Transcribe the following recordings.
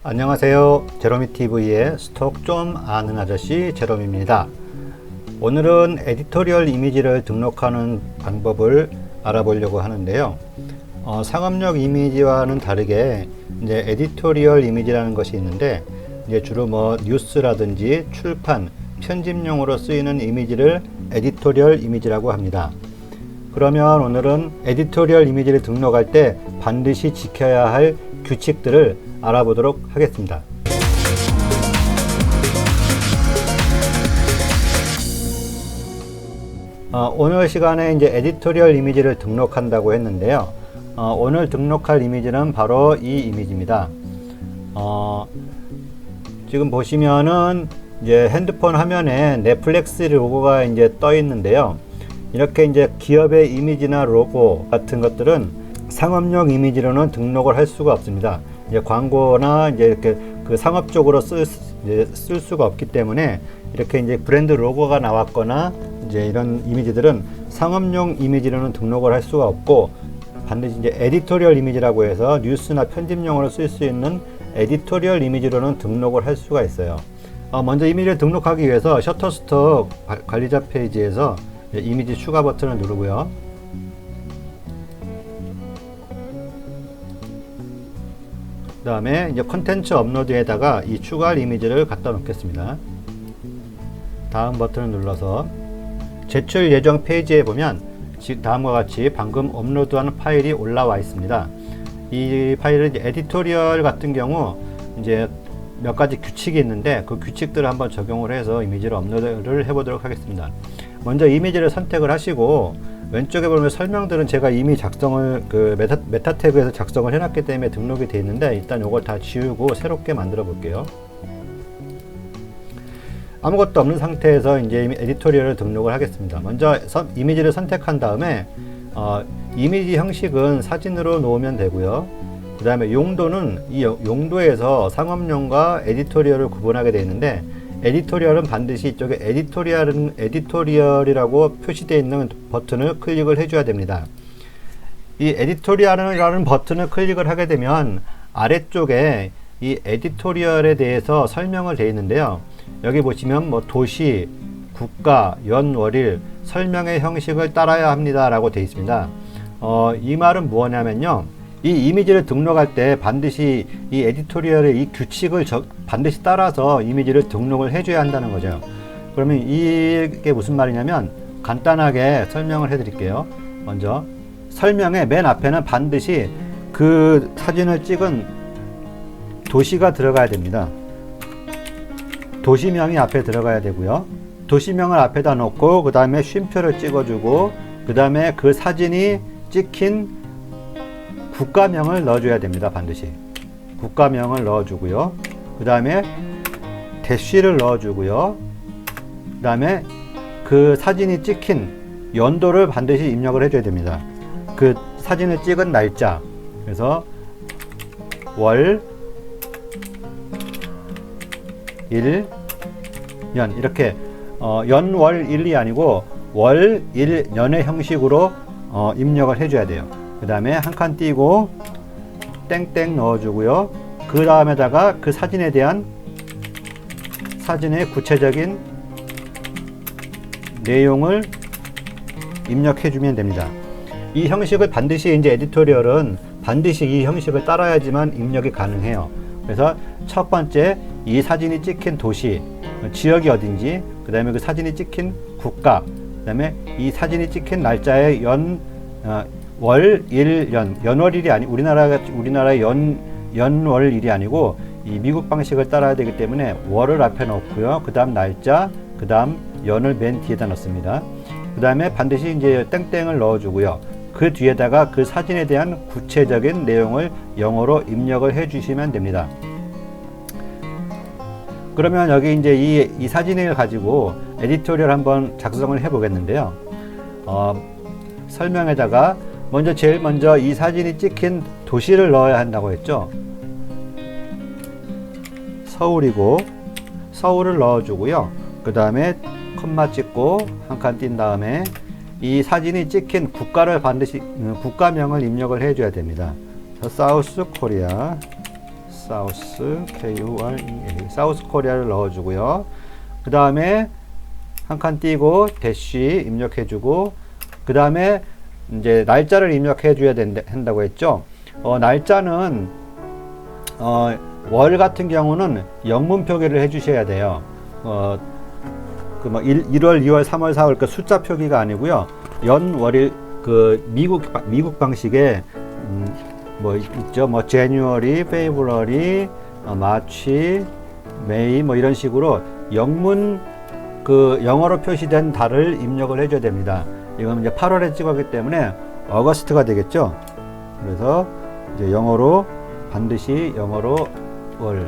안녕하세요. 제로미TV의 스톡 좀 아는 아저씨 제롬입니다. 오늘은 에디토리얼 이미지를 등록하는 방법을 알아보려고 하는데요. 상업용 이미지와는 다르게 이제 에디토리얼 이미지라는 것이 있는데 이제 주로 뉴스라든지 출판, 편집용으로 쓰이는 이미지를 에디토리얼 이미지라고 합니다. 그러면 오늘은 에디토리얼 이미지를 등록할 때 반드시 지켜야 할 규칙들을 알아보도록 하겠습니다. 오늘 시간에 이제 에디토리얼 이미지를 등록한다고 했는데요. 오늘 등록할 이미지는 바로 이 이미지입니다. 지금 보시면은 이제 핸드폰 화면에 넷플릭스 로고가 이제 떠 있는데요. 이렇게 이제 기업의 이미지나 로고 같은 것들은 상업용 이미지로는 등록을 할 수가 없습니다. 이제 광고나 이제 이렇게 그 상업적으로 쓸 수가 없기 때문에 이렇게 이제 브랜드 로고가 나왔거나 이제 이런 이미지들은 상업용 이미지로는 등록을 할 수가 없고 반드시 이제 에디토리얼 이미지라고 해서 뉴스나 편집용으로 쓸 수 있는 에디토리얼 이미지로는 등록을 할 수가 있어요. 먼저 이미지를 등록하기 위해서 셔터스톡 관리자 페이지에서 이미지 추가 버튼을 누르고요. 그 다음에 이제 컨텐츠 업로드에다가 이 추가할 이미지를 갖다 놓겠습니다. 다음 버튼을 눌러서 제출 예정 페이지에 보면 다음과 같이 방금 업로드한 파일이 올라와 있습니다. 이 파일은 이제 에디토리얼 같은 경우 이제 몇 가지 규칙이 있는데 그 규칙들을 한번 적용을 해서 이미지를 업로드를 해 보도록 하겠습니다. 먼저 이미지를 선택을 하시고 왼쪽에 보면 설명들은 제가 이미 작성을 메타 태그에서 작성을 해놨기 때문에 등록이 되어 있는데 일단 이걸 다 지우고 새롭게 만들어 볼게요. 아무것도 없는 상태에서 이제 에디토리얼을 등록을 하겠습니다. 먼저 이미지를 선택한 다음에 이미지 형식은 사진으로 놓으면 되고요. 그 다음에 용도는 이 용도에서 상업용과 에디토리얼을 구분하게 되어 있는데 에디토리얼은 반드시 이쪽에 에디토리얼이라고 표시되어 있는 버튼을 클릭을 해줘야 됩니다. 이 에디토리얼이라는 버튼을 클릭을 하게 되면 아래쪽에 이 에디토리얼에 대해서 설명을 되어 있는데요. 여기 보시면 도시, 국가, 연, 월일, 설명의 형식을 따라야 합니다 라고 되어 있습니다. 이 말은 뭐냐면요. 이 이미지를 등록할 때 반드시 이 에디토리얼의 이 규칙을 반드시 따라서 이미지를 등록을 해줘야 한다는 거죠. 그러면 이게 무슨 말이냐면 간단하게 설명을 해드릴게요. 먼저 설명의 맨 앞에는 반드시 그 사진을 찍은 도시가 들어가야 됩니다. 도시명이 앞에 들어가야 되고요. 도시명을 앞에다 놓고 그 다음에 쉼표를 찍어주고 그 다음에 그 사진이 찍힌 국가명을 넣어줘야 됩니다. 반드시 국가명을 넣어주고요. 그 다음에 대쉬를 넣어주고요. 그 다음에 그 사진이 찍힌 연도를 반드시 입력을 해줘야 됩니다. 그 사진을 찍은 날짜, 그래서 월, 일, 년 이렇게 연, 월, 일이 아니고 월, 일, 년의 형식으로 입력을 해줘야 돼요. 그 다음에 한 칸 띄고 땡땡 넣어주고요. 그 다음에다가 그 사진에 대한 사진의 구체적인 내용을 입력해주면 됩니다. 이 형식을 반드시 이제 에디토리얼은 반드시 이 형식을 따라야지만 입력이 가능해요. 그래서 첫 번째 이 사진이 찍힌 도시, 지역이 어딘지, 그 다음에 그 사진이 찍힌 국가, 그 다음에 이 사진이 찍힌 날짜의 월, 일, 연월일이 아니 우리나라의 연월일이 아니고 이 미국 방식을 따라야 되기 때문에 월을 앞에 넣고요. 그 다음 날짜, 그 다음 연을 맨 뒤에다 넣습니다. 그 다음에 반드시 이제 땡땡을 넣어주고요. 그 뒤에다가 그 사진에 대한 구체적인 내용을 영어로 입력을 해주시면 됩니다. 그러면 여기 이제 이 사진을 가지고 에디토리얼 한번 작성을 해 보겠는데요. 설명에다가 제일 먼저 이 사진이 찍힌 도시를 넣어야 한다고 했죠. 서울이고 서울을 넣어주고요. 그 다음에 콤마 찍고 한 칸 띈 다음에 이 사진이 찍힌 국가를 반드시 국가명을 입력을 해줘야 됩니다. 사우스 코리아 사우스 KUREA 사우스 코리아를 넣어주고요. 그 다음에 한 칸 띄고 대쉬 입력해주고, 그 다음에 이제 날짜를 입력해줘야 된다고 했죠. 날짜는 월 같은 경우는 영문 표기를 해주셔야 돼요. 그 뭐 1월, 2월, 3월, 4월 그 숫자 표기가 아니고요. 월일 그 미국 방식의 뭐 있죠. 뭐 January, February, March, May 뭐 이런 식으로 그 영어로 표시된 달을 입력을 해줘야 됩니다. 이건 이제 8월에 찍었기 때문에 어거스트가 되겠죠. 그래서 이제 영어로 반드시 영어로 월.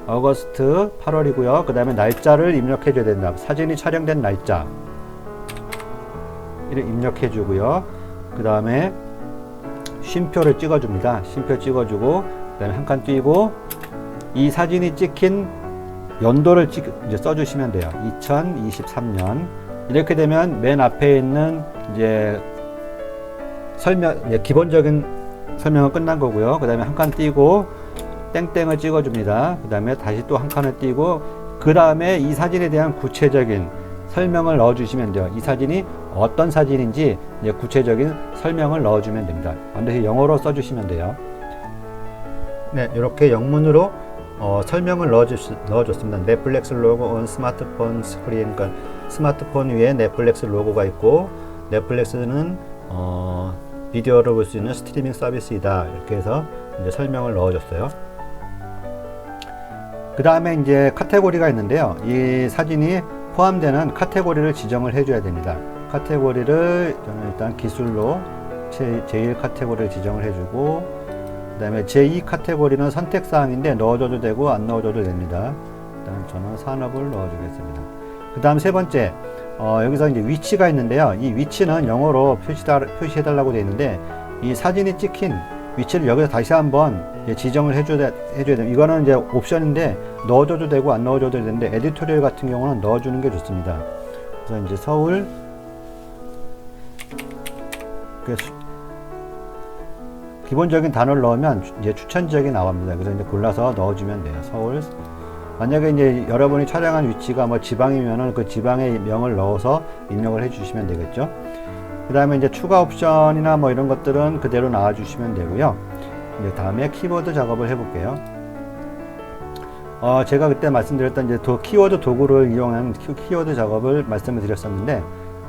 어거스트 8월이고요. 그 다음에 날짜를 입력해 줘야 된다. 사진이 촬영된 날짜 이를 입력해 주고요. 그 다음에 쉼표를 찍어 줍니다. 쉼표 찍어 주고, 그 다음에 한 칸 띄고 이 사진이 찍힌 연도를 이제 써 주시면 돼요. 2023년. 이렇게 되면 맨 앞에 있는 이제 기본적인 설명은 끝난 거고요. 그 다음에 한 칸 띄고 땡땡을 찍어 줍니다. 그 다음에 다시 또 한 칸을 띄고, 그 다음에 이 사진에 대한 구체적인 설명을 넣어 주시면 돼요. 이 사진이 어떤 사진인지 이제 구체적인 설명을 넣어 주면 됩니다. 반드시 영어로 써 주시면 돼요. 네, 이렇게 영문으로 설명을 넣어줬습니다. 넷플릭스 로고 on 스마트폰 스크린. 그러니까 스마트폰 위에 넷플릭스 로고가 있고, 넷플릭스는 비디오를 볼 수 있는 스트리밍 서비스이다. 이렇게 해서 이제 설명을 넣어줬어요. 그 다음에 이제 카테고리가 있는데요. 이 사진이 포함되는 카테고리를 지정을 해줘야 됩니다. 카테고리를 저는 일단 기술로 제1 카테고리를 지정을 해주고, 그 다음에 제2 카테고리는 선택사항인데 넣어줘도 되고 안 넣어줘도 됩니다. 일단 저는 산업을 넣어주겠습니다. 그 다음 세 번째, 여기서 이제 위치가 있는데요. 이 위치는 영어로 표시해달라고 되어 있는데, 이 사진이 찍힌 위치를 여기서 다시 한번 지정을 해줘야 됩니다. 이거는 이제 옵션인데 넣어줘도 되고 안 넣어줘도 되는데, 에디토리얼 같은 경우는 넣어주는 게 좋습니다. 그래서 이제 서울, 기본적인 단어를 넣으면 이제 추천 지역이 나옵니다. 그래서 이제 골라서 넣어주면 돼요. 서울. 만약에 이제 여러분이 촬영한 위치가 뭐 지방이면은 그 지방의 명을 넣어서 입력을 해주시면 되겠죠. 그 다음에 이제 추가 옵션이나 뭐 이런 것들은 그대로 나와주시면 되고요. 이제 다음에 키워드 작업을 해볼게요. 제가 그때 말씀드렸던 이제 키워드 도구를 이용한 키워드 작업을 말씀을 드렸었는데,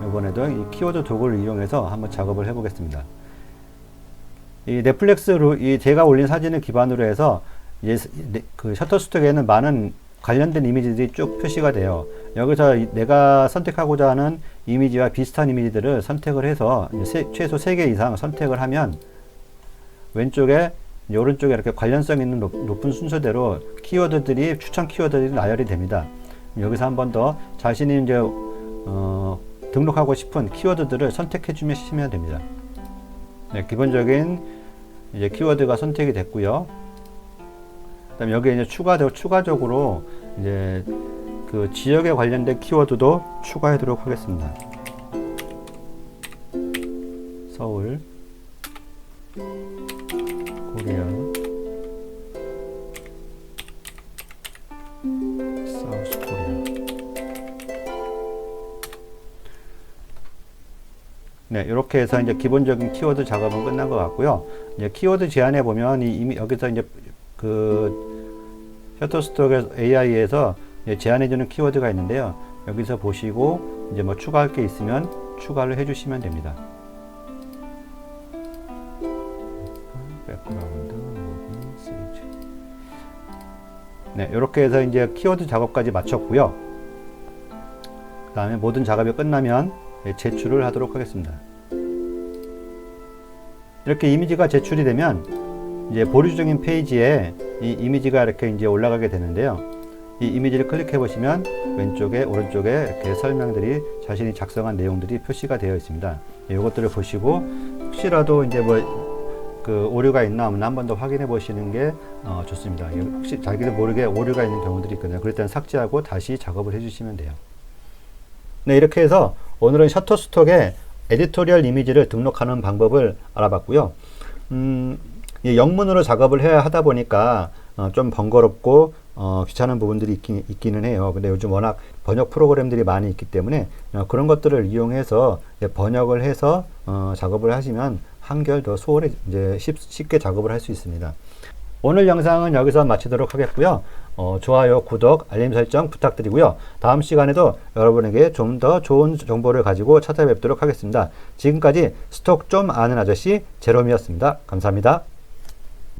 이번에도 이 키워드 도구를 이용해서 한번 작업을 해보겠습니다. 이 넷플릭스로 제가 올린 사진을 기반으로 해서 그 셔터스톡에는 많은 관련된 이미지들이 쭉 표시가 돼요. 여기서 내가 선택하고자 하는 이미지와 비슷한 이미지들을 선택을 해서 최소 3개 이상 선택을 하면 왼쪽에 오른쪽에 이렇게 관련성 있는 높은 순서대로 추천 키워드들이 나열이 됩니다. 여기서 한 번 더 자신이 이제 등록하고 싶은 키워드들을 선택해 주시면 됩니다. 네, 기본적인 이제 키워드가 선택이 됐고요. 그다음에 여기에 이제 추가적으로 이제 그 지역에 관련된 키워드도 추가하도록 하겠습니다. 서울, 코리아, 사우스 코리아. 네, 이렇게 해서 이제 기본적인 키워드 작업은 끝난 것 같고요. 이제 키워드 제한해 보면 여기서 이제 그 셔터스톡 AI에서 제한해주는 키워드가 있는데요. 여기서 보시고 이제 뭐 추가할 게 있으면 추가를 해주시면 됩니다. 백그라운드, 시리즈. 네, 이렇게 해서 이제 키워드 작업까지 마쳤고요. 그 다음에 모든 작업이 끝나면 제출을 하도록 하겠습니다. 이렇게 이미지가 제출이 되면 이제 보류 중인 페이지에 이 이미지가 이렇게 이제 올라가게 되는데요. 이 이미지를 클릭해 보시면 왼쪽에 오른쪽에 이렇게 설명들이 자신이 작성한 내용들이 표시가 되어 있습니다. 이것들을 보시고 혹시라도 이제 뭐 그 오류가 있나 없나 한 번 더 확인해 보시는 게 좋습니다. 혹시 자기도 모르게 오류가 있는 경우들이 있거든요. 그럴 때는 삭제하고 다시 작업을 해 주시면 돼요. 네, 이렇게 해서 오늘은 셔터스톡에 에디토리얼 이미지를 등록하는 방법을 알아봤고요. 이 영문으로 작업을 해야 하다 보니까 좀 번거롭고 귀찮은 부분들이 있기는 해요. 근데 요즘 워낙 번역 프로그램들이 많이 있기 때문에 그런 것들을 이용해서 번역을 해서 작업을 하시면 한결 더 수월해, 이제 쉽게 작업을 할 수 있습니다. 오늘 영상은 여기서 마치도록 하겠고요. 좋아요, 구독, 알림 설정 부탁드리고요. 다음 시간에도 여러분에게 좀 더 좋은 정보를 가지고 찾아뵙도록 하겠습니다. 지금까지 스톡 좀 아는 아저씨 제롬이었습니다. 감사합니다.